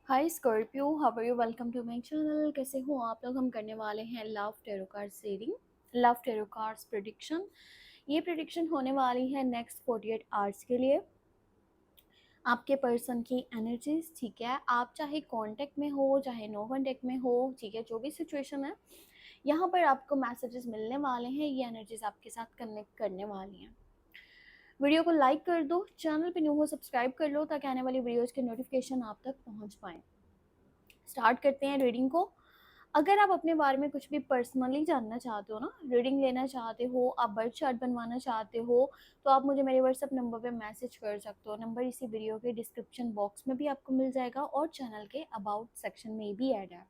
Hi Scorpio, how are you? Welcome to my channel. कैसे हो आप लोग? हम करने वाले हैं love tarot cards reading, love tarot cards prediction. ये प्रेडिक्शन होने वाली है नेक्स्ट 48 आवर्स के लिए। आपके पर्सन की एनर्जीज, ठीक है, आप चाहे कांटेक्ट में हो चाहे नो कांटेक्ट में हो, ठीक है, जो भी सिचुएशन है, यहाँ पर आपको मैसेजेस मिलने वाले हैं। ये एनर्जीज आपके साथ कनेक्ट करने वाली हैं। वीडियो को लाइक कर दो, चैनल पे न्यू हो सब्सक्राइब कर लो ताकि आने वाली वीडियोज़ के नोटिफिकेशन आप तक पहुँच पाएँ। स्टार्ट करते हैं रीडिंग को। अगर आप अपने बारे में कुछ भी पर्सनली जानना चाहते हो ना, रीडिंग लेना चाहते हो, आप बर्थ चार्ट बनवाना चाहते हो, तो आप मुझे मेरे व्हाट्सएप नंबर पे मैसेज कर सकते हो। नंबर इसी वीडियो के डिस्क्रिप्शन बॉक्स में भी आपको मिल जाएगा और चैनल के अबाउट सेक्शन में भी ऐड है।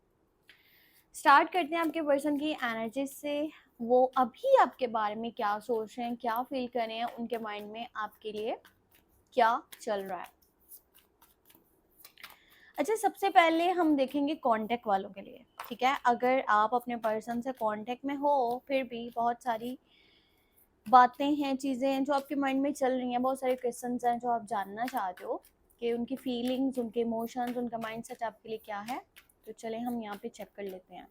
स्टार्ट करते हैं आपके पर्सन की एनर्जी से। वो अभी आपके बारे में क्या सोच रहे हैं, क्या फील कर रहे हैं, उनके माइंड में आपके लिए क्या चल रहा है। अच्छा, सबसे पहले हम देखेंगे कांटेक्ट वालों के लिए, ठीक है। अगर आप अपने पर्सन से कांटेक्ट में हो, फिर भी बहुत सारी बातें हैं, चीज़ें हैं जो आपके माइंड में चल रही हैं, बहुत सारे क्वेश्चंस हैं जो आप जानना चाहते हो कि उनकी फीलिंग्स, उनके इमोशंस, उनका माइंडसेट आपके लिए क्या है। तो चलें हम यहाँ पे चेक कर लेते हैं।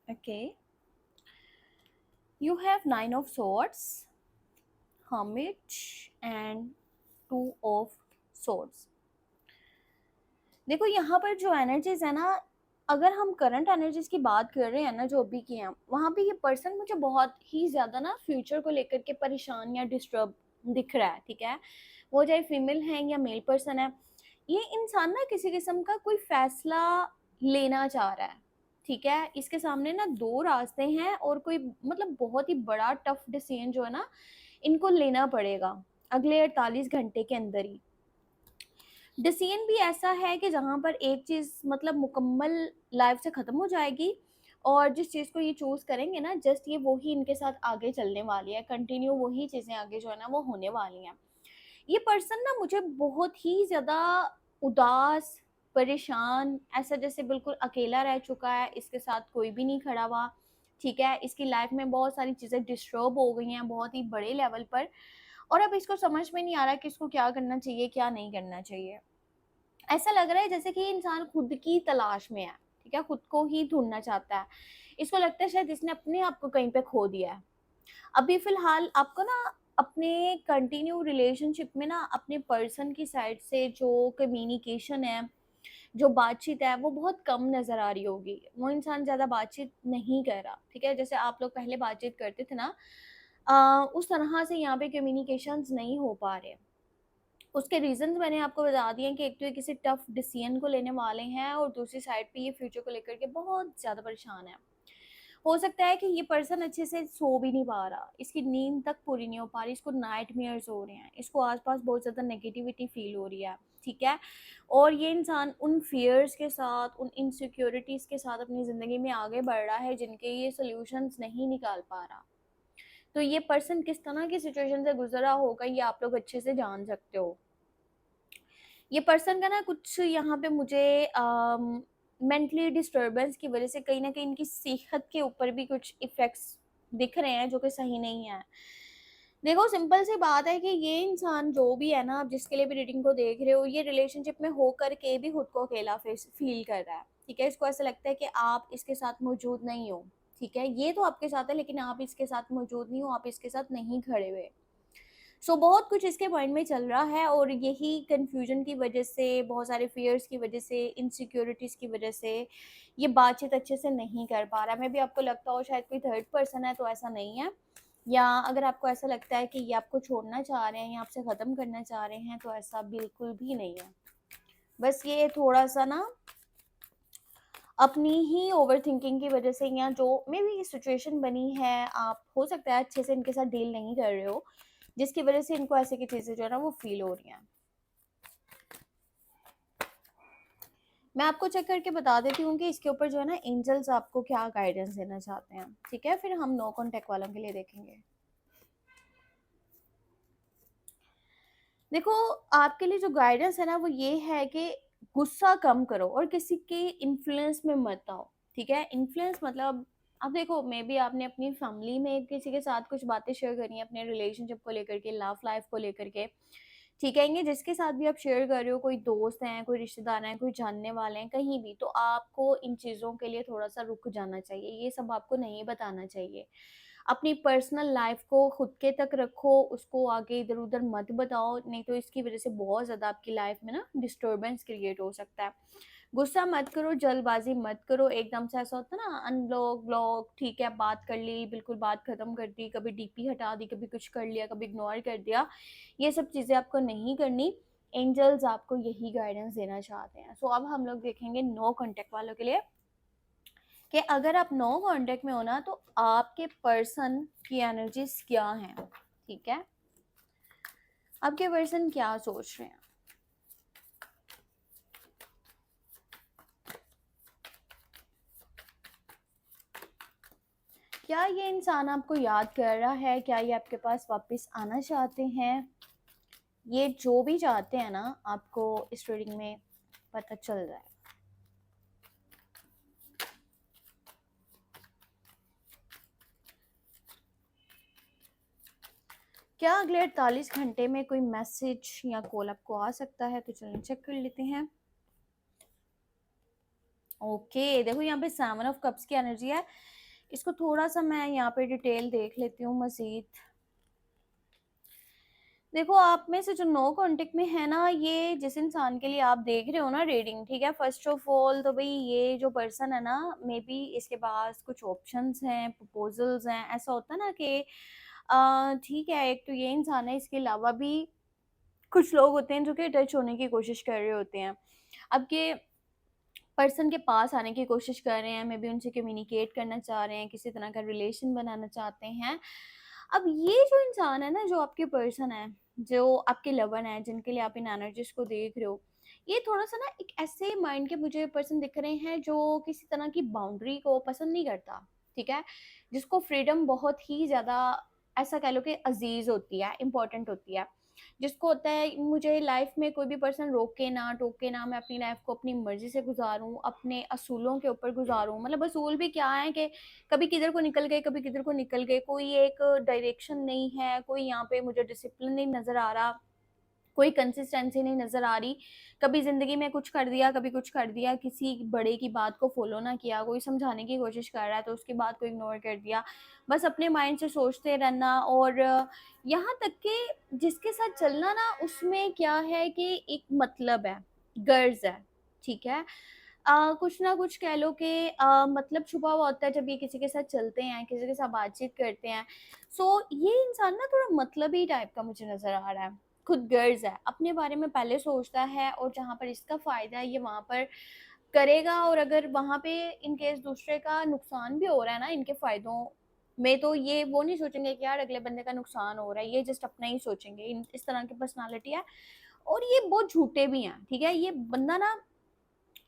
Okay, you have 9 of swords, hermit and 2 of swords। देखो यहाँ पर जो एनर्जीज है ना, अगर हम करंट एनर्जीज की बात कर रहे हैं ना, जो अभी की हैं, वहाँ पे ये पर्सन मुझे बहुत ही ज़्यादा ना फ्यूचर को लेकर के परेशान या डिस्टर्ब दिख रहा है, ठीक है। वो चाहे फीमेल है या मेल पर्सन है, ये इंसान ना किसी किस्म का कोई फैसला लेना चाह रहा है, ठीक है। इसके सामने ना दो रास्ते हैं और कोई मतलब बहुत ही बड़ा टफ डिसीजन जो है ना, इनको लेना पड़ेगा अगले 48 घंटे के अंदर ही। डिसीजन भी ऐसा है कि जहाँ पर एक चीज़ मतलब मुकम्मल लाइफ से ख़त्म हो जाएगी और जिस चीज़ को ये चूज़ करेंगे ना, जस्ट ये वही इनके साथ आगे चलने वाली है, कंटिन्यू वही चीज़ें आगे जो है ना वो होने वाली हैं। ये पर्सन ना मुझे बहुत ही ज़्यादा उदास, परेशान, ऐसा जैसे बिल्कुल अकेला रह चुका है, इसके साथ कोई भी नहीं खड़ा हुआ, ठीक है। इसकी लाइफ में बहुत सारी चीज़ें डिस्टर्ब हो गई हैं बहुत ही बड़े लेवल पर, और अब इसको समझ में नहीं आ रहा कि इसको क्या करना चाहिए, क्या नहीं करना चाहिए। ऐसा लग रहा है जैसे कि इंसान खुद की तलाश में है, ठीक है, खुद को ही ढूंढना चाहता है। इसको लगता है शायद इसने अपने आप को कहीं पे खो दिया है। अभी फिलहाल आपको ना अपने कंटिन्यू रिलेशनशिप में ना अपने पर्सन की साइड से जो कम्युनिकेशन है, जो बातचीत है, वो बहुत कम नज़र आ रही होगी। वो इंसान ज़्यादा बातचीत नहीं कर रहा, ठीक है। जैसे आप लोग पहले बातचीत करते थे ना, उस तरह से यहाँ पे कम्युनिकेशंस नहीं हो पा रहे। उसके रीज़न्स मैंने आपको बता दिए हैं कि एक तो ये किसी टफ डिसीजन को लेने वाले हैं और दूसरी साइड पे ये फ्यूचर को लेकर के बहुत ज़्यादा परेशान है। हो सकता है कि ये पर्सन अच्छे से सो भी नहीं पा रहा, इसकी नींद तक पूरी नहीं हो पा रही, इसको नाइटमेयर्स हो रहे हैं, इसको आस-पास बहुत ज़्यादा नेगेटिविटी फ़ील हो रही है, ठीक है? और ये इंसान उन फ़ियर्स के साथ, उन इनसिक्योरिटीज़ के साथ अपनी ज़िंदगी में आगे बढ़ रहा है जिनके ये सॉल्यूशंस नहीं निकाल पा रहा। तो ये पर्सन किस तरह की सिचुएशन से गुज़र रहा होगा, ये आप लोग अच्छे से जान सकते हो। ये पर्सन का ना कुछ यहाँ पे मुझे मेंटली डिस्टर्बेंस की वजह से कहीं न कहीं इनकी सेहत के ऊपर भी कुछ इफ़ेक्ट्स दिख रहे हैं जो कि सही नहीं है। देखो, सिंपल सी बात है कि ये इंसान जो भी है ना, आप जिसके लिए भी रीडिंग को देख रहे हो, ये रिलेशनशिप में होकर के भी खुद को अकेला फ़ील कर रहा है, ठीक है? इसको ऐसा लगता है कि आप इसके साथ मौजूद नहीं हो, ठीक है? ये तो आपके साथ है लेकिन आप इसके साथ मौजूद नहीं हो, आप इसके साथ नहीं खड़े हुए। बहुत कुछ इसके माइंड में चल रहा है और यही कन्फ्यूजन की वजह से, बहुत सारे फियर्स की वजह से, इनसिक्योरिटीज़ की वजह से ये बातचीत अच्छे से नहीं कर पा रहा है। मे बी आपको लगता हो शायद कोई थर्ड पर्सन है, तो ऐसा नहीं है। या अगर आपको ऐसा लगता है कि ये आपको छोड़ना चाह रहे हैं या आपसे ख़त्म करना चाह रहे हैं, तो ऐसा बिल्कुल भी नहीं है। बस ये थोड़ा-सा ना अपनी ही ओवरथिंकिंग की वजह से, या जो मे बी सिचुएशन बनी है, आप हो सकता है अच्छे से इनके साथ डील नहीं कर रहे हो, जिसकी वजह से इनको ऐसे की चीज़ें जो है ना वो फ़ील हो रही हैं। मैं आपको चेक करके बता देती हूँ कि इसके ऊपर जो है ना एंजल्स आपको क्या गाइडेंस देना चाहते हैं, ठीक है? फिर हम नो कॉन्टैक्ट वालों के लिए देखेंगे। देखो, आपके लिए जो गाइडेंस है ना वो ये है कि गुस्सा कम करो और किसी के इन्फ्लुएंस में मत आओ, ठीक है? इन्फ्लुएंस मतलब अब देखो, मे बी आपने अपनी फैमिली में किसी के साथ कुछ बातें शेयर करी हैं अपने रिलेशनशिप को लेकर के, लव लाइफ को लेकर के, ठीक है। ये जिसके साथ भी आप शेयर कर रहे हो, कोई दोस्त हैं, कोई रिश्तेदार हैं, कोई जानने वाले हैं, कहीं भी, तो आपको इन चीज़ों के लिए थोड़ा सा रुक जाना चाहिए। ये सब आपको नहीं बताना चाहिए। अपनी पर्सनल लाइफ को खुद के तक रखो, उसको आगे इधर उधर मत बताओ, नहीं तो इसकी वजह से बहुत ज़्यादा आपकी लाइफ में ना डिस्टर्बेंस क्रिएट हो सकता है। गुस्सा मत करो, जल्दबाजी मत करो, एकदम से ऐसा होता है ना, अनब्लॉक ब्लॉक, ठीक है, बात कर ली, बिल्कुल बात खत्म कर दी, कभी डीपी हटा दी, कभी कुछ कर लिया, कभी इग्नोर कर दिया। ये सब चीज़ें आपको नहीं करनी। एंजल्स आपको यही गाइडेंस देना चाहते हैं। सो अब हम लोग देखेंगे नो कांटेक्ट वालों के लिए, कि अगर आप नो कांटेक्ट में हो ना, तो आपके पर्सन की एनर्जीज क्या हैं, ठीक है। आपके पर्सन क्या सोच रहे हैं। क्या ये इंसान आपको याद कर रहा है, क्या ये आपके पास वापस आना चाहते हैं। ये जो भी चाहते हैं ना, आपको इस रीडिंग में पता चल रहा है। क्या अगले 48 घंटे में कोई मैसेज या कॉल आपको आ सकता है, तो चलिए चेक कर लेते हैं। ओके, देखो यहाँ पे 7 ऑफ कप्स की एनर्जी है। इसको थोड़ा सा मैं यहाँ पे डिटेल देख लेती हूँ मजीद। देखो, आप में से जो नो कांटेक्ट में है ना, ये जिस इंसान के लिए आप देख रहे हो ना रीडिंग, ठीक है, फर्स्ट ऑफ ऑल तो भाई ये जो पर्सन है ना, मे बी इसके पास कुछ ऑप्शंस हैं, प्रपोजल्स हैं। ऐसा होता है ना कि ठीक है, एक तो ये इंसान है, इसके अलावा भी कुछ लोग होते हैं जो कि टच होने की कोशिश कर रहे होते हैं, आपके पर्सन के पास आने की कोशिश कर रहे हैं, मे बी उनसे कम्युनिकेट करना चाह रहे हैं, किसी तरह का रिलेशन बनाना चाहते हैं। अब ये जो इंसान है ना, जो आपके पर्सन है, जो आपके लवर हैं, जिनके लिए आप इन एनर्जीज को देख रहे हो, ये थोड़ा सा ना एक ऐसे माइंड के मुझे पर्सन दिख रहे हैं जो किसी तरह की बाउंड्री को पसंद नहीं करता, ठीक है, जिसको फ्रीडम बहुत ही ज़्यादा, ऐसा कह लो कि अजीज होती है, इम्पोर्टेंट होती है, जिसको होता है मुझे लाइफ में कोई भी पर्सन रोके ना टोके ना, मैं अपनी लाइफ को अपनी मर्जी से गुजारूं, अपने असूलों के ऊपर गुजारूं। मतलब असूल भी क्या है कि कभी किधर को निकल गए, कभी किधर को निकल गए, कोई एक डायरेक्शन नहीं है, कोई यहाँ पे मुझे डिसिप्लिन नहीं नजर आ रहा, कोई कंसिस्टेंसी नहीं नजर आ रही। कभी जिंदगी में कुछ कर दिया, कभी कुछ कर दिया, किसी बड़े की बात को फॉलो ना किया, कोई समझाने की कोशिश कर रहा है तो उसकी बात को इग्नोर कर दिया, बस अपने माइंड से सोचते रहना। और यहाँ तक कि जिसके साथ चलना ना, उसमें क्या है कि एक मतलब है, गर्ज है, ठीक है। कुछ ना कुछ कह लो कि मतलब छुपा हुआ होता है जब ये किसी के साथ चलते हैं, किसी के साथ बातचीत करते हैं। सो ये इंसान ना थोड़ा मतलबी टाइप का मुझे नजर आ रहा है, खुद गर्ज है, अपने बारे में पहले सोचता है, और जहाँ पर इसका फायदा है ये वहां पर करेगा। और अगर वहां पे इनकेस दूसरे का नुकसान भी हो रहा है ना इनके फायदों में, तो ये वो नहीं सोचेंगे कि यार अगले बंदे का नुकसान हो रहा है, ये जस्ट अपना ही सोचेंगे। इस तरह की पर्सनालिटी है, और ये बहुत झूठे भी हैं, ठीक है। ये बंदा ना,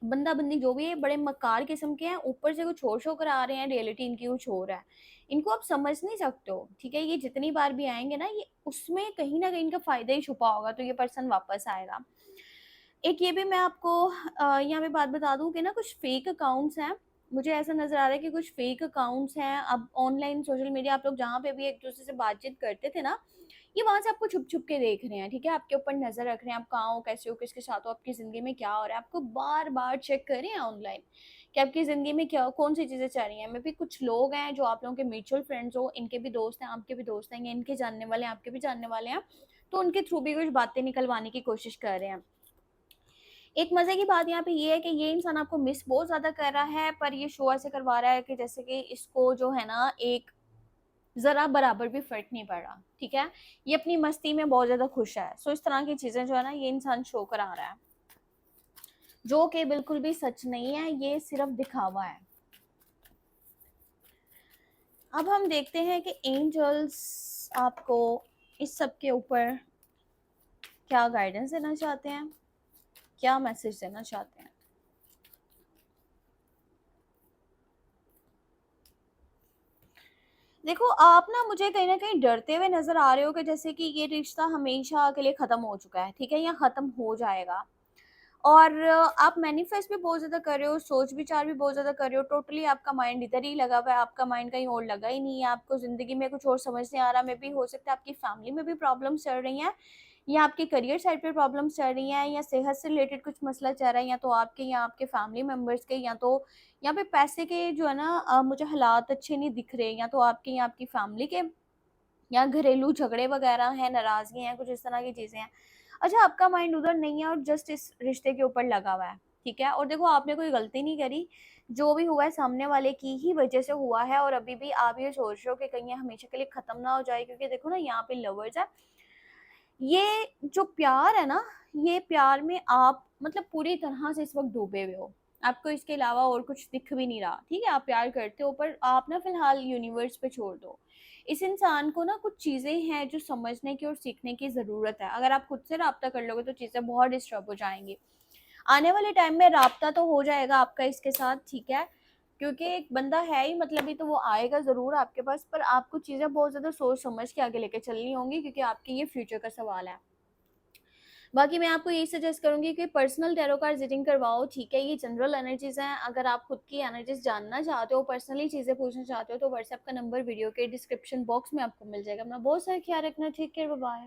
बंदा बंदी जो भी है, बड़े मकार किस्म के हैं, ऊपर से कुछ और शो करा रहे हैं, रियलिटी इनकी कुछ और है। इनको आप समझ नहीं सकते हो, ठीक है। ये जितनी बार भी आएंगे ना, ये उसमें कहीं ना कहीं इनका फायदा ही छुपा होगा, तो ये पर्सन वापस आएगा। एक ये भी मैं आपको यहाँ पे बात बता दूं कि ना, कुछ फेक अकाउंट्स हैं, मुझे ऐसा नजर आ रहा है कि कुछ फेक अकाउंट्स हैं। अब ऑनलाइन सोशल मीडिया आप लोग जहाँ पे भी एक दूसरे से बातचीत करते थे ना, ये वहां से आपको छुप छुप के देख रहे हैं, ठीक है, आपके ऊपर नजर रख रहे हैं, आप कहाँ हो, कैसे हो, किसके साथ हो, आपकी जिंदगी में क्या हो रहा है, आपको बार बार चेक कर रहे हैं ऑनलाइन कि आपकी जिंदगी में क्या, कौन सी चीजें चल रही हैं। मे भी कुछ लोग हैं जो आप लोगों के म्यूचुअल फ्रेंड्स हो, इनके भी दोस्त हैं, आपके भी दोस्त हैं, या इनके जानने वाले हैं, आपके भी जानने वाले हैं, तो उनके थ्रू भी कुछ बातें निकलवाने की कोशिश कर रहे हैं। एक मजे की बात यहाँ पे ये है कि ये इंसान आपको मिस बहुत ज्यादा कर रहा है, पर ये शो ऐसे करवा रहा है कि जैसे कि इसको जो है ना, एक जरा बराबर भी फर्क नहीं पड़ रहा, ठीक है। ये अपनी मस्ती में बहुत ज्यादा खुश है। सो इस तरह की चीजें जो है ना, ये इंसान शो करा रहा है, जो कि बिल्कुल भी सच नहीं है, ये सिर्फ दिखावा है। अब हम देखते हैं कि एंजल्स आपको इस सब के ऊपर क्या गाइडेंस देना चाहते हैं, क्या मैसेज देना चाहते हैं। देखो, आप ना कहीं डरते हुए नजर आ रहे हो कि जैसे कि ये रिश्ता हमेशा के लिए खत्म हो चुका है, ठीक है, या खत्म हो जाएगा। और आप मैनिफेस्ट भी बहुत ज़्यादा कर रहे हो, सोच विचार भी बहुत ज़्यादा कर रहे हो, टोटली आपका माइंड इधर ही लगा हुआ है, आपका माइंड कहीं और लगा ही नहीं है, आपको ज़िंदगी में कुछ और समझ नहीं आ रहा। मे बी हो सकता है आपकी फैमिली में भी प्रॉब्लम्स चल रही हैं, या आपके करियर साइड पे प्रॉब्लम्स चल रही हैं, या सेहत से रिलेटेड कुछ मसला चल रहा है, या तो आपके या आपके फैमिली मेम्बर्स के, या तो यहाँ पे पैसे के जो है ना मुझे हालात अच्छे नहीं दिख रहे, या तो आपके या आपकी फैमिली के, या घरेलू झगड़े वगैरह हैं, नाराज़गी हैं, कुछ इस तरह की चीज़ें हैं। अच्छा, आपका माइंड उधर नहीं है और जस्ट इस रिश्ते के ऊपर लगा हुआ है, ठीक है? और देखो, आपने कोई गलती नहीं करी, जो भी हुआ है सामने वाले की ही वजह से हुआ है, और अभी भी आप ये सोच रहे हो कि कहीं ये हमेशा के लिए खत्म ना हो जाए, क्योंकि देखो ना, यहाँ पे लवर्स है। ये जो प्यार है ना, ये प्यार में आप मतलब पूरी तरह से इस वक़्त डूबे हुए हो। आपको इसके अलावा और कुछ दिख भी नहीं रहा, ठीक है? आप प्यार करते हो, पर आप ना फ़िलहाल यूनिवर्स पे छोड़ दो। इस इंसान को ना कुछ चीज़ें हैं जो समझने की और सीखने की ज़रूरत है। अगर आप खुद से राब्ता कर लोगे तो चीज़ें बहुत डिस्टर्ब हो जाएँगी। आने वाले टाइम में राब्ता तो हो जाएगा आपका इसके साथ, ठीक है? क्योंकि एक बंदा है ही मतलबी, तो वो आएगा ज़रूर आपके पास, पर आपको चीज़ें बहुत ज़्यादा सोच समझ के आगे लेके चलनी होंगी, क्योंकि आपके ये फ्यूचर का सवाल है। बाकी मैं आपको यही सजेस्ट करूँगी कि पर्सनल टैरो कार्ड रीडिंग करवाओ, ठीक है? ये जनरल एनर्जीज़ हैं, अगर आप खुद की एनर्जीज़ जानना चाहते हो, पर्सनली चीज़ें पूछना चाहते हो, तो व्हाट्सएप का नंबर वीडियो के डिस्क्रिप्शन बॉक्स में आपको मिल जाएगा। अपना बहुत सारा ख्याल रखना, टेक केयर, बाय बाय।